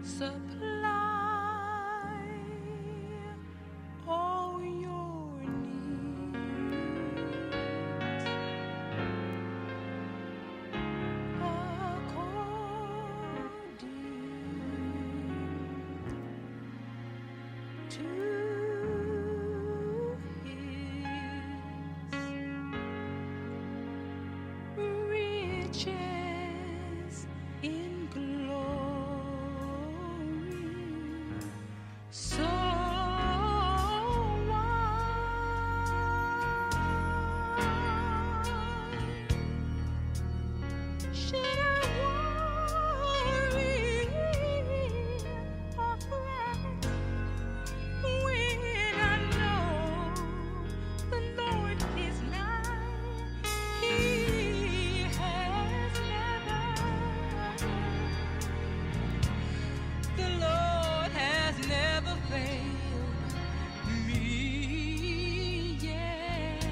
supply all your needs according to riches in glory. So why should I worry or fret when I know the Lord is nigh? He has never, the Lord has never failed me yet.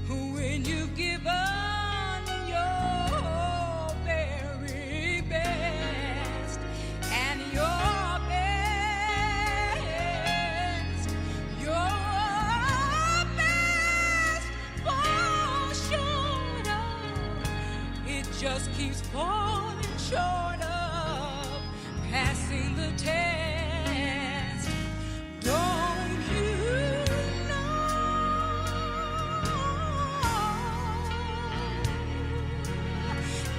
When you've given your very best, and your best falls short of, it just keeps falling short of passing the test. Don't you know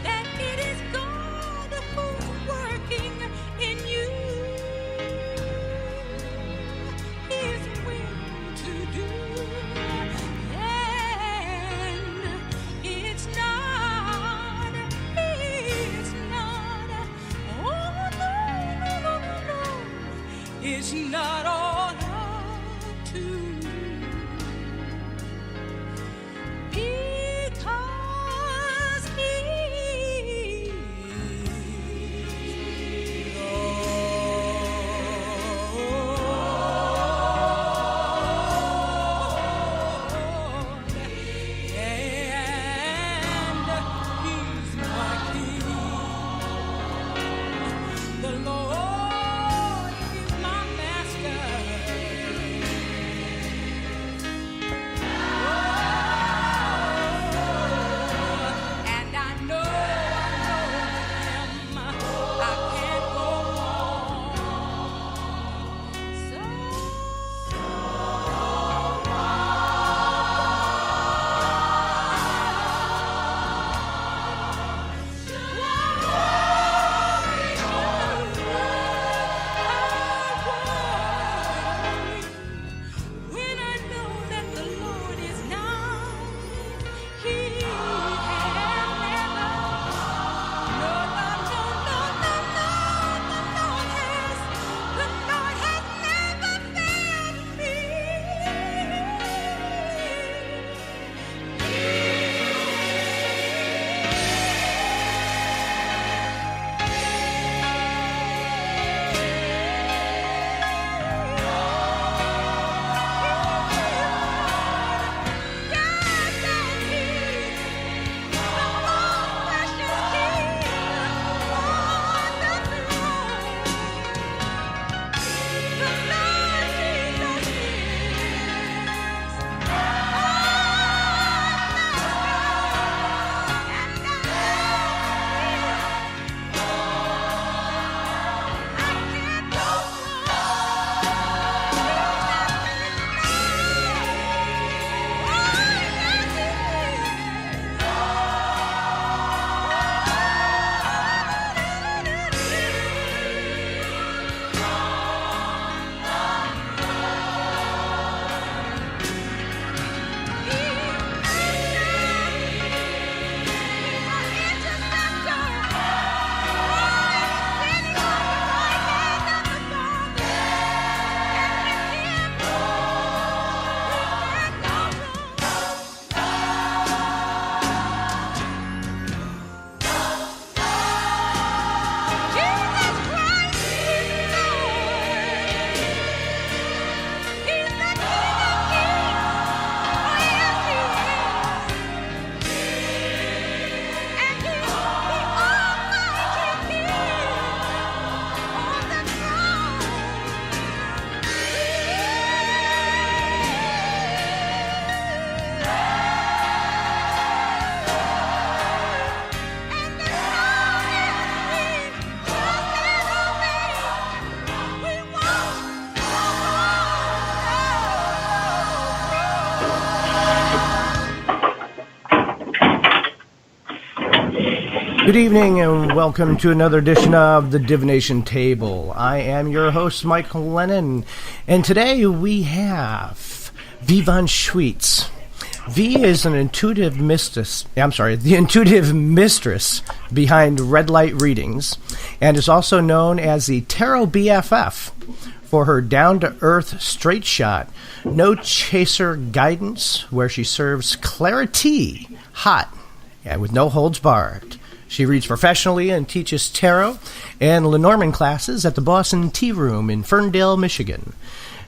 that it is God who's working in you His will to do, and it's not, oh no, it's not all up to because He's Lord, and He's my King. The Lord is my master. Good evening and welcome to another edition of the Divination Table. I am your host, Mike Lennon, and today we have V von Schweetz. V is an intuitive mistress, the Intuitive Mistress behind Red Light Readings, and is also known as the Tarot BFF for her down-to-earth, straight shot, no chaser guidance, where she serves Clari-TEA hot and with no holds barred. She reads professionally and teaches Tarot and Lenormand classes at the Boston Tea Room in Ferndale, Michigan.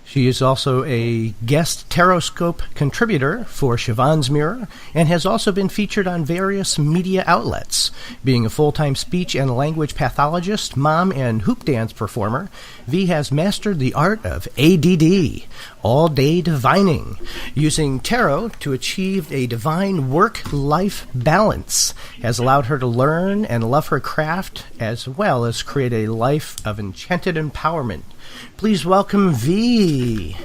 She is also a guest Tarotscope contributor for Siobhan's Mirror and has also been featured on various media outlets. Being a full-time speech and language pathologist, mom, and Hoopdance performer, V has mastered the art of A.D.D, all-day divining, using tarot to achieve a divine work-life balance, has allowed her to learn and love her craft as well as create a life of enchanted empowerment. Please welcome V.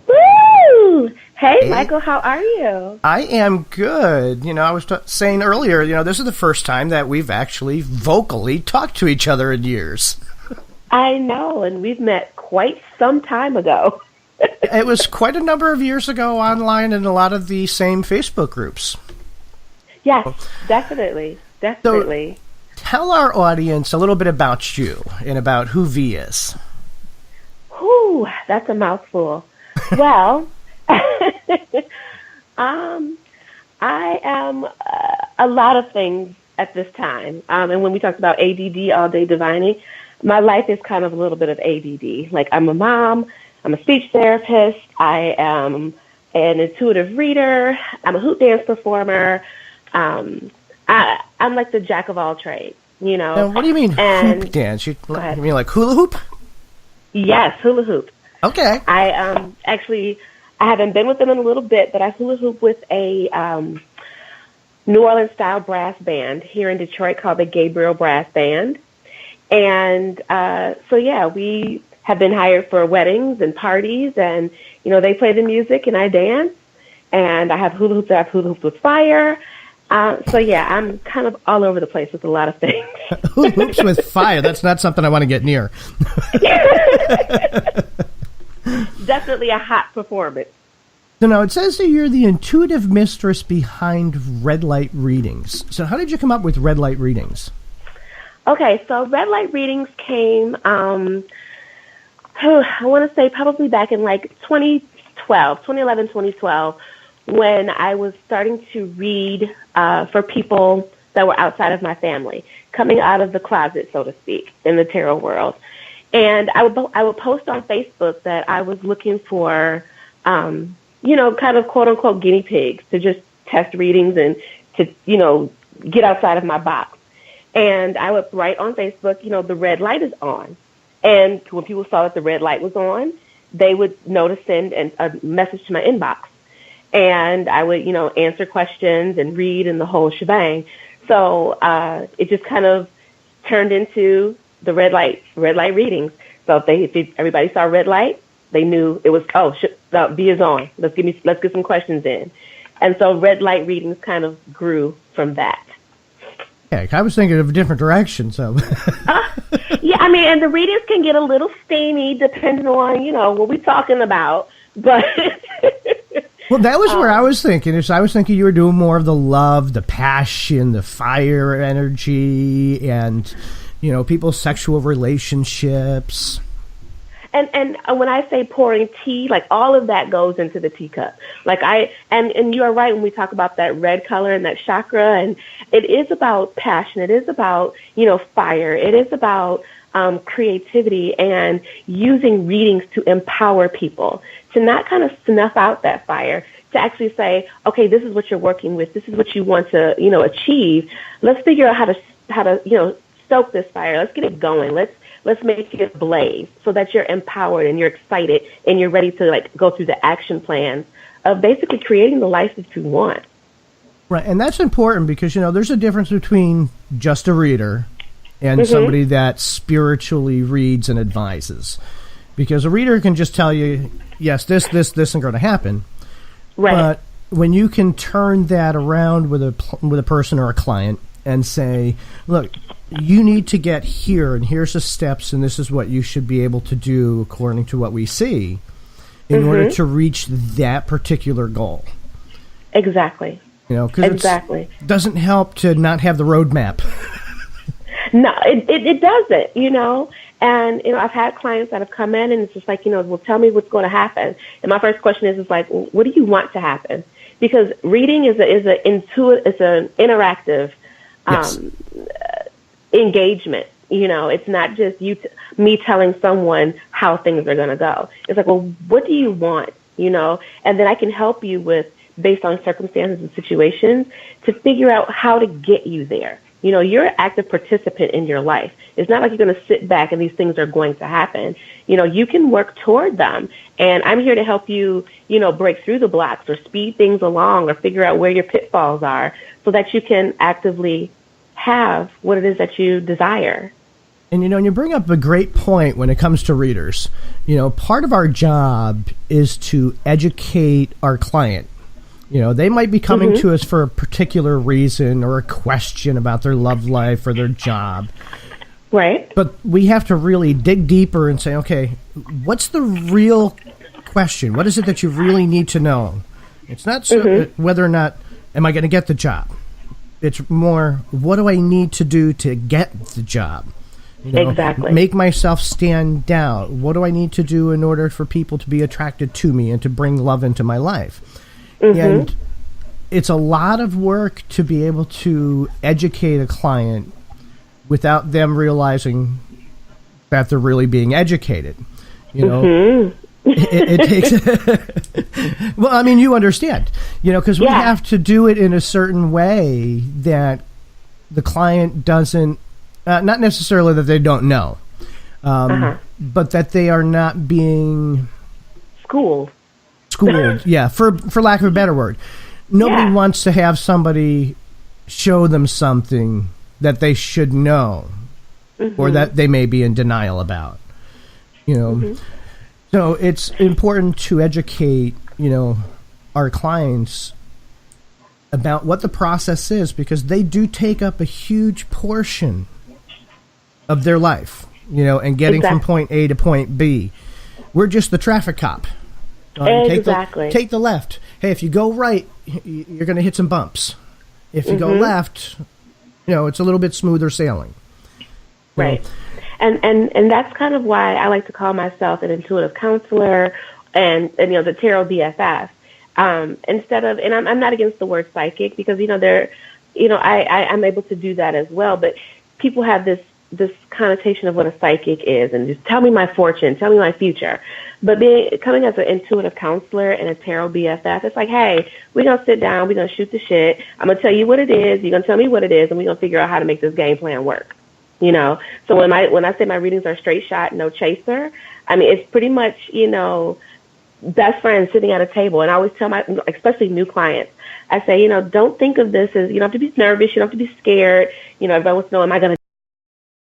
Woo! Hey, Michael, how are you? I am good. I was saying earlier, this is the first time that we've actually vocally talked to each other in years. I know, and we've met quite some time ago. It was quite a number of years ago online in a lot of the same Facebook groups. Yes, definitely. So, tell our audience a little bit about you and about who V is. Whew, that's a mouthful. Well, I am a lot of things at this time. And when we talked about ADD, all-day divining, my life is kind of a little bit of ADD. Like, I'm a mom, I'm a speech therapist, I am an intuitive reader, I'm a Hoopdance performer, I'm like the jack of all trades, Now, what do you mean hoop dance? You mean like hula hoop? Yes, hula hoop. Okay. I haven't been with them in a little bit, but I hula hoop with a New Orleans style brass band here in Detroit called the Gabriel Brass Band. And we have been hired for weddings and parties, and they play the music and I dance. And I have hula hoops. I have hula hoops with fire. I'm kind of all over the place with a lot of things. Hula hoops with fire. That's not something I want to get near. Definitely a hot performance. So now it says that you're the intuitive mistress behind Red Light Readings. So how did you come up with Red Light Readings? Okay, so Red Light Readings came, I want to say probably back in like 2011, 2012, when I was starting to read for people that were outside of my family, coming out of the closet, so to speak, in the tarot world. And I would post on Facebook that I was looking for, kind of quote-unquote guinea pigs to just test readings and to, get outside of my box. And I would write on Facebook, the red light is on. And when people saw that the red light was on, they would send a message to my inbox. And I would, answer questions and read and the whole shebang. So it just kind of turned into the red light readings. So if everybody saw red light, they knew it was, V is on. Let's get some questions in. And so red light readings kind of grew from that. Yeah, I was thinking of a different direction. So. And the readings can get a little steamy depending on, what we're talking about. But well, that was where I was thinking. I was thinking you were doing more of the love, the passion, the fire energy, and people's sexual relationships. And when I say pouring tea, like all of that goes into the teacup. Like and you are right when we talk about that red color and that chakra, and it is about passion. It is about fire. It is about creativity and using readings to empower people, to not kind of snuff out that fire, to actually say, okay, this is what you're working with. This is what you want to, achieve. Let's figure out how to stoke this fire. Let's get it going. Let's make it blaze so that you're empowered and you're excited and you're ready to go through the action plans of basically creating the life that you want. Right. And that's important because, there's a difference between just a reader and somebody that spiritually reads and advises. Because a reader can just tell you, yes, this isn't going to happen. Right. But when you can turn that around with a person or a client and say, look, you need to get here, and here's the steps, and this is what you should be able to do according to what we see in order to reach that particular goal. Exactly. You know, because it doesn't help to not have the roadmap. No, it doesn't, you know. And, you know, I've had clients that have come in and it's just like, you know, well, tell me what's going to happen. And my first question is like, well, what do you want to happen? Because reading is an interactive engagement. You know, it's not just me telling someone how things are going to go. It's like, well, what do you want? You know, and then I can help you with, based on circumstances and situations, to figure out how to get you there. You know, you're an active participant in your life. It's not like you're going to sit back and these things are going to happen. You know, you can work toward them. And I'm here to help you, you know, break through the blocks or speed things along or figure out where your pitfalls are so that you can actively have what it is that you desire. And, you know, and you bring up a great point when it comes to readers. You know, part of our job is to educate our client. You know, they might be coming to us for a particular reason or a question about their love life or their job. Right. But we have to really dig deeper and say, okay, what's the real question? What is it that you really need to know? It's not whether or not am I going to get the job. It's more, what do I need to do to get the job? You know, exactly. Make myself stand out. What do I need to do in order for people to be attracted to me and to bring love into my life? And it's a lot of work to be able to educate a client without them realizing that they're really being educated. You know, it takes. Well, I mean, you understand. You know, because we have to do it in a certain way that the client doesn't. Not necessarily that they don't know, but that they are not being schooled, yeah, for lack of a better word. Nobody wants to have somebody show them something that they should know or that they may be in denial about. You know, so it's important to educate, you know, our clients about what the process is, because they do take up a huge portion of their life, you know, and getting from point A to point B. We're just the traffic cop. Take the left. Hey, if you go right, you're going to hit some bumps. If you go left, you know, it's a little bit smoother sailing. Right. And that's kind of why I like to call myself an intuitive counselor and you know, the tarot BFF. Instead of, and I'm not against the word psychic, because, you know, I'm able to do that as well, but people have this connotation of what a psychic is, and just tell me my fortune, tell me my future. But coming as an intuitive counselor and a tarot BFF, it's like, hey, we're going to sit down, we're going to shoot the shit, I'm going to tell you what it is, you're going to tell me what it is, and we're going to figure out how to make this game plan work. You know, so when I say my readings are straight shot, no chaser, I mean, it's pretty much, you know, best friends sitting at a table. And I always tell especially new clients, I say, you know, don't think of this as, you don't have to be nervous, you don't have to be scared, you know, everyone wants to know, am I going to